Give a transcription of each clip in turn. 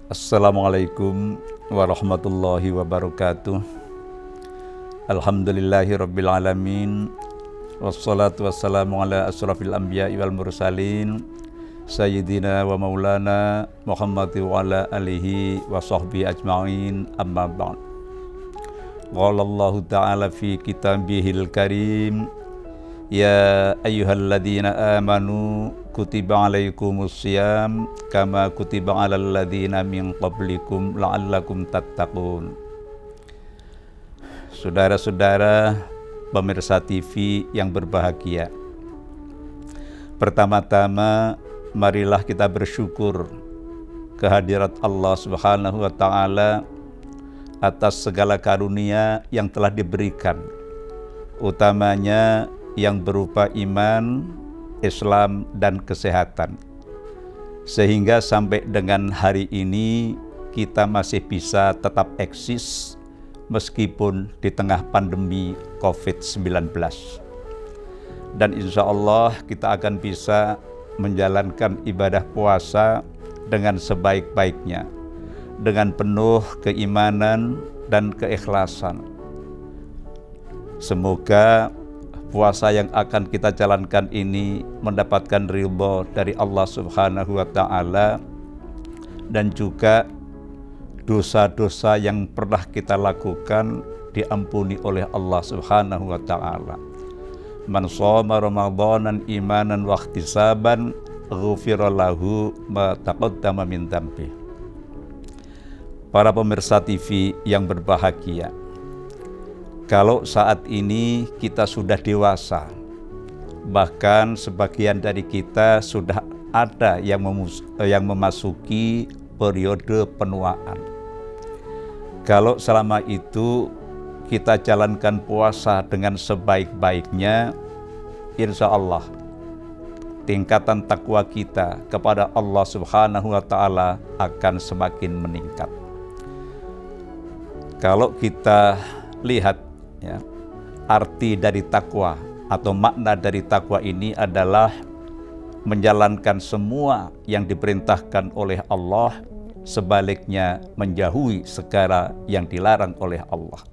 Assalamualaikum warahmatullahi wabarakatuh. Alhamdulillahirabbil alamin. Wassalatu wassalamu ala asrafil anbiya'i wal mursalin sayyidina wa maulana Muhammad wa ala alihi wa sahbihi ajma'in, amma ba'd. Qala Allah ta'ala fi kitabihil karim, ya ayyuhalladzina amanu kutiba alaikumus syiyam kama kutiba alal ladzina min qablikum la'allakum tattaqun. Saudara-saudara pemirsa TV yang berbahagia, pertama-tama marilah kita bersyukur kehadirat Allah Subhanahu wa taala atas segala karunia yang telah diberikan, utamanya yang berupa iman, Islam, dan kesehatan. Sehingga sampai dengan hari ini kita masih bisa tetap eksis meskipun di tengah pandemi COVID-19. Dan insya Allah kita akan bisa menjalankan ibadah puasa dengan sebaik-baiknya, dengan penuh keimanan dan keikhlasan. Semoga puasa yang akan kita jalankan ini mendapatkan ridho dari Allah Subhanahu wa taala, dan juga dosa-dosa yang pernah kita lakukan diampuni oleh Allah Subhanahu wa taala. Man shoma ramadanan imanan wa ihtisaban ghufira lahu ma taqaddama min dzambi. Para pemirsa TV yang berbahagia, kalau saat ini kita sudah dewasa, bahkan sebagian dari kita sudah ada yang memasuki periode penuaan. Kalau selama itu kita jalankan puasa dengan sebaik-baiknya, insya Allah tingkatan takwa kita kepada Allah Subhanahu wa taala akan semakin meningkat. Kalau kita lihat ya, arti dari takwa atau makna dari takwa ini adalah menjalankan semua yang diperintahkan oleh Allah, sebaliknya menjauhi segala yang dilarang oleh Allah.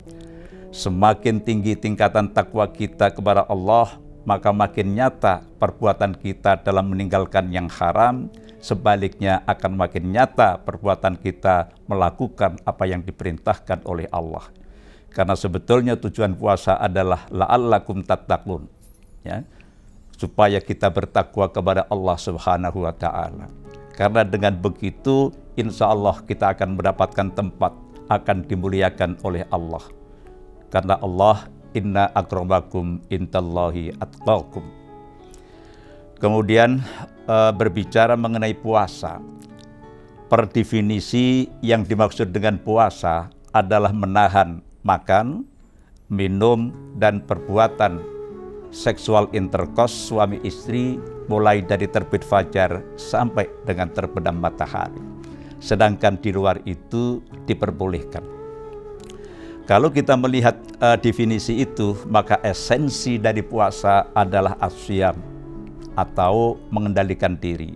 Semakin tinggi tingkatan takwa kita kepada Allah, maka makin nyata perbuatan kita dalam meninggalkan yang haram, sebaliknya akan makin nyata perbuatan kita melakukan apa yang diperintahkan oleh Allah. Karena sebetulnya tujuan puasa adalah la'allakum tattaqun, ya, supaya kita bertakwa kepada Allah Subhanahu wa taala. Karena dengan begitu insya Allah kita akan mendapatkan tempat, akan dimuliakan oleh Allah. Karena Allah, inna akramakum indallahi atqakum. Kemudian berbicara mengenai puasa, per definisi yang dimaksud dengan puasa adalah menahan makan, minum, dan perbuatan seksual intercourse suami istri mulai dari terbit fajar sampai dengan terbenam matahari. Sedangkan di luar itu diperbolehkan. Kalau kita melihat definisi itu, maka esensi dari puasa adalah asyam atau mengendalikan diri.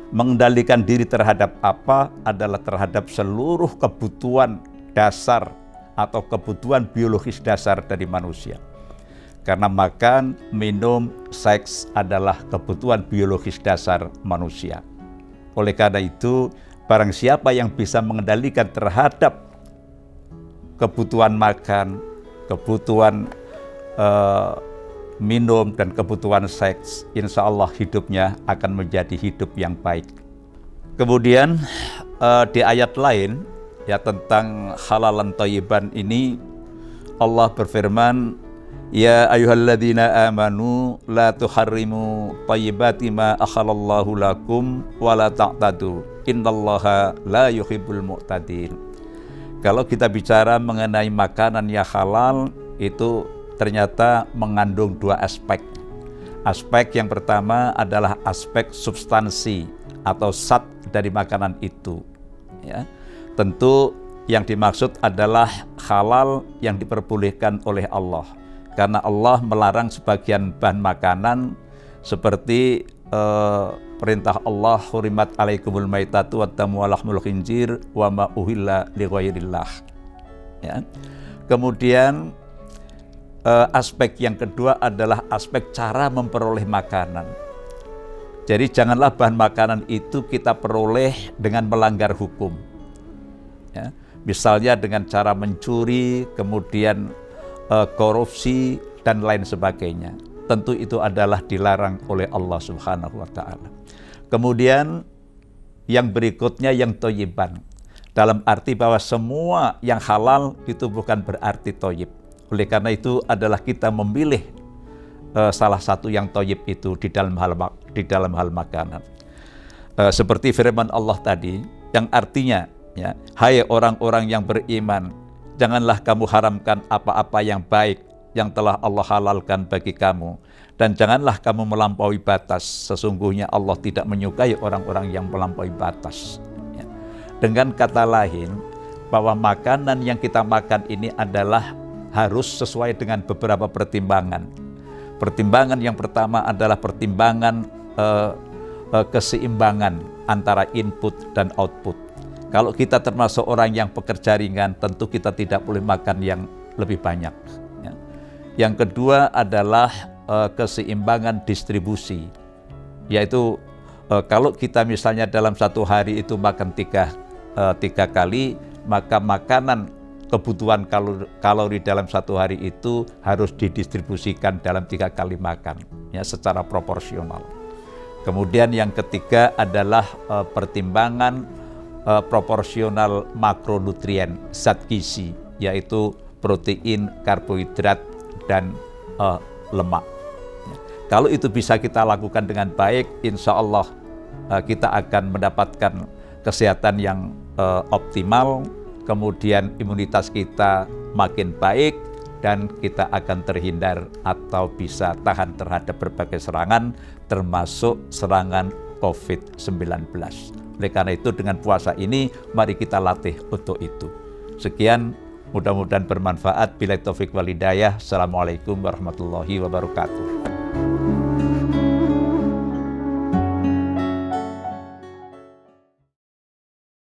Mengendalikan diri terhadap apa? Adalah terhadap seluruh kebutuhan dasar atau kebutuhan biologis dasar dari manusia. Karena makan, minum, seks adalah kebutuhan biologis dasar manusia. Oleh karena itu, barang siapa yang bisa mengendalikan terhadap kebutuhan makan, kebutuhan minum, dan kebutuhan seks, insya Allah hidupnya akan menjadi hidup yang baik. Kemudian di ayat lain ya tentang halalan thayyiban ini, Allah berfirman, ya ayyuhalladzina amanu la tuharrimu thayyibati ma akhalallahu lakum wa la ta'tadu innallaha la yuhibbul mu'tadin. Kalau kita bicara mengenai makanan yang halal, itu ternyata mengandung dua aspek. Aspek yang pertama adalah aspek substansi atau zat dari makanan itu. Ya. Tentu yang dimaksud adalah halal yang diperbolehkan oleh Allah. Karena Allah melarang sebagian bahan makanan seperti perintah Allah, hurimat alaikumul maitatu wattamu walahmul khinzir wa ma uhilla li ghairillah. Ya. Kemudian aspek yang kedua adalah aspek cara memperoleh makanan. Jadi janganlah bahan makanan itu kita peroleh dengan melanggar hukum. Ya. Misalnya dengan cara mencuri, kemudian korupsi, dan lain sebagainya. Tentu itu adalah dilarang oleh Allah Subhanahu wa Ta'ala. Kemudian yang berikutnya yang thayyiban, dalam arti bahwa semua yang halal itu bukan berarti thayyib. Oleh karena itu adalah kita memilih salah satu yang thayyib itu di dalam hal makanan. Seperti firman Allah tadi, yang artinya, ya, hai orang-orang yang beriman, janganlah kamu haramkan apa-apa yang baik yang telah Allah halalkan bagi kamu, dan janganlah kamu melampaui batas. Sesungguhnya Allah tidak menyukai orang-orang yang melampaui batas. Ya. Dengan kata lain, bahwa makanan yang kita makan ini adalah harus sesuai dengan beberapa pertimbangan. Pertimbangan yang pertama adalah pertimbangan keseimbangan antara input dan output. Kalau kita termasuk orang yang pekerja ringan, tentu kita tidak boleh makan yang lebih banyak. Ya. Yang kedua adalah keseimbangan distribusi, yaitu kalau kita misalnya dalam satu hari itu makan tiga kali, maka makanan kebutuhan kalori dalam satu hari itu harus didistribusikan dalam 3 kali makan, ya, secara proporsional. Kemudian yang ketiga adalah pertimbangan proporsional makronutrien, zat gizi, yaitu protein, karbohidrat, dan lemak. Kalau itu bisa kita lakukan dengan baik, insya Allah kita akan mendapatkan kesehatan yang optimal, kemudian imunitas kita makin baik, dan kita akan terhindar atau bisa tahan terhadap berbagai serangan, termasuk serangan COVID-19. Oleh karena itu dengan puasa ini mari kita latih untuk itu. Sekian, mudah-mudahan bermanfaat. Billahi taufik wal hidayah. Assalamualaikum warahmatullahi wabarakatuh.